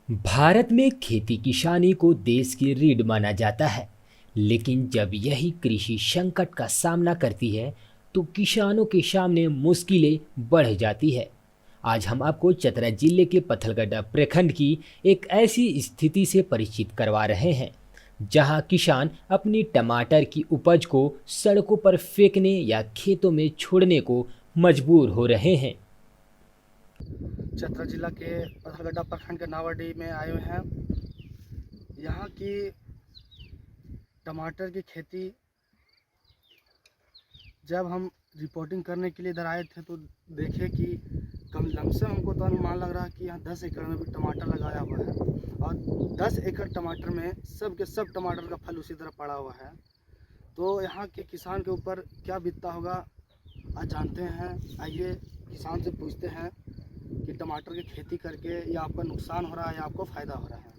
भारत में खेती किसानी को देश की रीढ़ माना जाता है, लेकिन जब यही कृषि संकट का सामना करती है, तो किसानों के सामने मुश्किलें बढ़ जाती है। आज हम आपको चतरा जिले के पत्थलगड्डा प्रखंड की एक ऐसी स्थिति से परिचित करवा रहे हैं, जहां किसान अपनी टमाटर की उपज को सड़कों पर फेंकने या खेतों में छोड़ने को मजबूर हो रहे हैं। चतरा जिला के पत्थलगड्डा प्रखंड के नावाडीह में आए हुए हैं। यहाँ की टमाटर की खेती जब हम रिपोर्टिंग करने के लिए इधर आए थे तो देखे कि कम लमसम हमको तो अनुमान लग रहा है कि यहाँ 10 एकड़ में भी टमाटर लगाया हुआ है और 10 एकड़ टमाटर में सब के सब टमाटर का फल उसी तरह पड़ा हुआ है। तो यहाँ के किसान के ऊपर क्या बीतता होगा आज जानते हैं। आइए किसान से पूछते हैं कि टमाटर की खेती करके या आपका नुकसान हो रहा है या आपको फ़ायदा हो रहा है।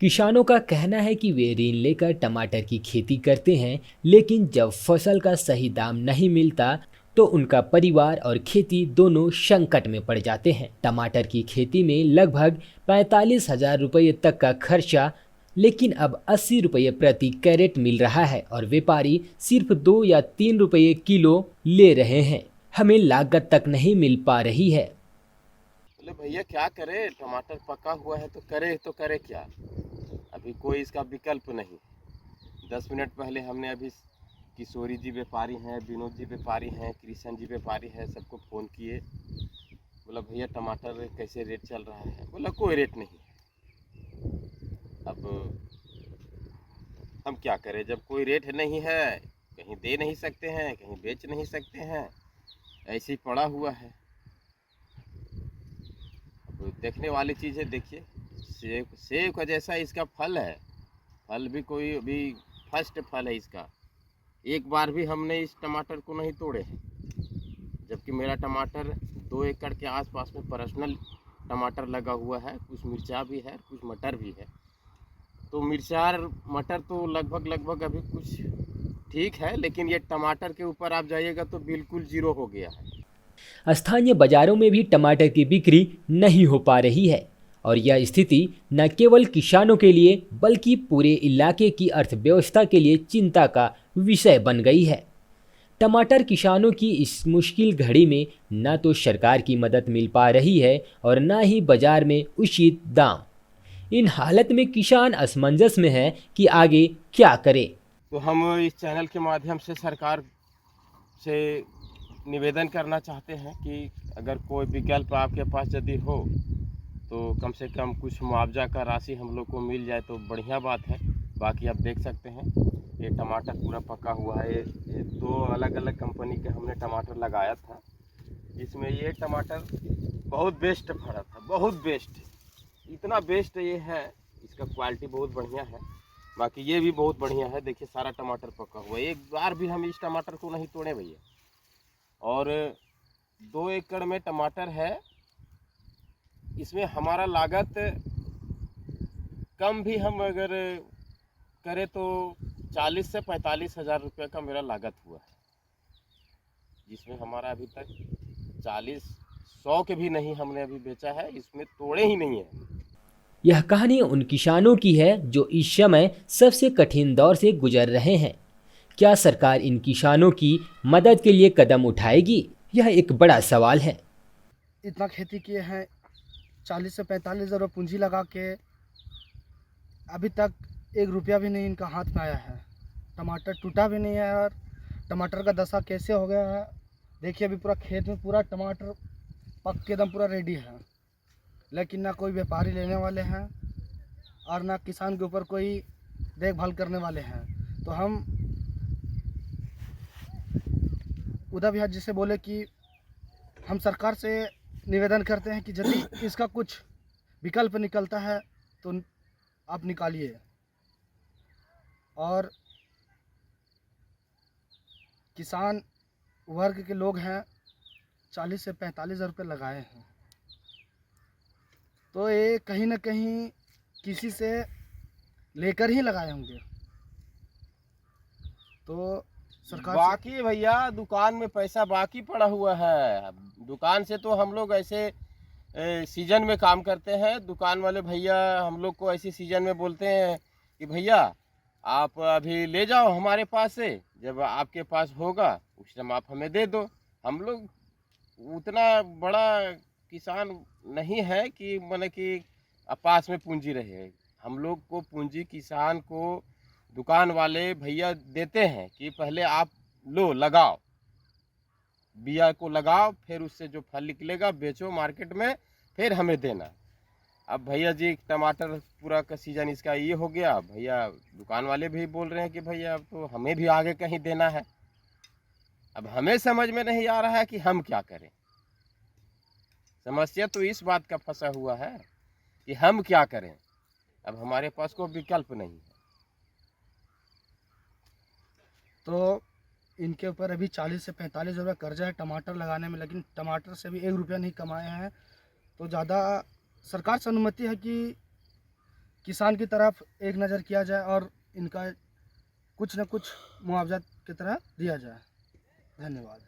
किसानों का कहना है कि वे ऋण लेकर टमाटर की खेती करते हैं, लेकिन जब फसल का सही दाम नहीं मिलता तो उनका परिवार और खेती दोनों संकट में पड़ जाते हैं। टमाटर की खेती में लगभग 45,000 रुपये तक का खर्चा, लेकिन अब 80 रुपये प्रति कैरेट मिल रहा है और व्यापारी सिर्फ 2 या 3 रुपये किलो ले रहे हैं। हमें लागत तक नहीं मिल पा रही है। बोले भैया क्या करे, टमाटर पका हुआ है तो करे क्या। अभी कोई इसका विकल्प नहीं। 10 मिनट पहले हमने अभी किशोरी जी व्यापारी हैं, विनोद जी व्यापारी हैं, कृष्ण जी व्यापारी हैं, सबको फ़ोन किए। बोला भैया टमाटर कैसे रेट चल रहा है। बोला कोई रेट नहीं है। अब हम क्या करें, जब कोई रेट नहीं है, कहीं दे नहीं सकते हैं, कहीं बेच नहीं सकते हैं, ऐसे ही पड़ा हुआ है। देखने वाली चीज़ है। देखिए सेब का जैसा इसका फल है, फल भी कोई अभी फर्स्ट फल है इसका। एक बार भी हमने इस टमाटर को नहीं तोड़े हैं, जबकि मेरा टमाटर 2 एकड़ के आसपास में पर्सनल टमाटर लगा हुआ है। कुछ मिर्चा भी है, कुछ मटर भी है। तो मिर्चा मटर तो लगभग अभी कुछ ठीक है, लेकिन ये टमाटर के ऊपर आप जाइएगा तो बिल्कुल ज़ीरो हो गया है। स्थानीय बाजारों में भी टमाटर की बिक्री नहीं हो पा रही है और यह स्थिति न केवल किसानों के लिए बल्कि पूरे इलाके की अर्थव्यवस्था के लिए चिंता का विषय बन गई है। टमाटर किसानों की इस मुश्किल घड़ी में न तो सरकार की मदद मिल पा रही है और न ही बाजार में उचित दाम। इन हालत में किसान असमंजस में है कि आगे क्या करे। तो हम इस चैनल के माध्यम से सरकार से निवेदन करना चाहते हैं कि अगर कोई विकल्प आपके पास यदि हो तो कम से कम कुछ मुआवजा का राशि हम लोग को मिल जाए तो बढ़िया बात है। बाकी आप देख सकते हैं ये टमाटर पूरा पका हुआ है। ये 2 अलग अलग कंपनी के हमने टमाटर लगाया था। इसमें ये टमाटर बहुत बेस्ट फड़ा था, बहुत बेस्ट। इतना बेस्ट ये है, इसका क्वालिटी बहुत बढ़िया है। बाकी ये भी बहुत बढ़िया है। देखिए सारा टमाटर पका हुआ है। एक बार भी हम इस टमाटर को नहीं तोड़े भैया। और 2 एकड़ में टमाटर है। इसमें हमारा लागत कम भी हम अगर करें तो 40 से 45,000 रुपये का मेरा लागत हुआ है, जिसमें हमारा अभी तक 40-100 के भी नहीं हमने अभी बेचा है। इसमें तोड़े ही नहीं है। यह कहानी उन किसानों की है जो इस समय सबसे कठिन दौर से गुजर रहे हैं। क्या सरकार इन किसानों की मदद के लिए कदम उठाएगी? यह एक बड़ा सवाल है। इतना खेती किए हैं, 40 से 45 हज़ार पूंजी लगा के अभी तक 1 रुपया भी नहीं इनका हाथ में आया है। टमाटर टूटा भी नहीं है और टमाटर का दशा कैसे हो गया है देखिए। अभी पूरा खेत में पूरा टमाटर पक के एकदम पूरा रेडी है, लेकिन ना कोई व्यापारी लेने वाले हैं और ना किसान के ऊपर कोई देखभाल करने वाले हैं। तो हम उद्धव भैया जी से बोले कि हम सरकार से निवेदन करते हैं कि यदि इसका कुछ विकल्प निकलता है तो आप निकालिए। और किसान वर्ग के लोग हैं, 40 से 45 हज़ार रुपये लगाए हैं, तो ये कहीं ना कहीं किसी से लेकर ही लगाए होंगे। तो सरकार बाकी भैया दुकान में पैसा बाकी पड़ा हुआ है। दुकान से तो हम लोग ऐसे सीजन में काम करते हैं। दुकान वाले भैया हम लोग को ऐसी सीजन में बोलते हैं कि भैया आप अभी ले जाओ हमारे पास से, जब आपके पास होगा उस टाइम आप हमें दे दो। हम लोग उतना बड़ा किसान नहीं है कि माने कि पास में पूंजी रहे। हम लोग को पूंजी किसान को दुकान वाले भैया देते हैं कि पहले आप लो लगाओ, बिया को लगाओ, फिर उससे जो फल निकलेगा बेचो मार्केट में, फिर हमें देना। अब भैया जी टमाटर पूरा का सीजन इसका ये हो गया, भैया दुकान वाले भी बोल रहे हैं कि भैया अब तो हमें भी आगे कहीं देना है। अब हमें समझ में नहीं आ रहा है कि हम क्या करें। समस्या तो इस बात का फंसा हुआ है कि हम क्या करें। अब हमारे पास कोई विकल्प नहीं है। तो इनके ऊपर अभी 40 से 45 रुपये कर्जा है टमाटर लगाने में, लेकिन टमाटर से भी 1 रुपया नहीं कमाए हैं। तो ज़्यादा सरकार से अनुमति है कि किसान की तरफ एक नज़र किया जाए और इनका कुछ न कुछ मुआवजा की तरह दिया जाए। धन्यवाद।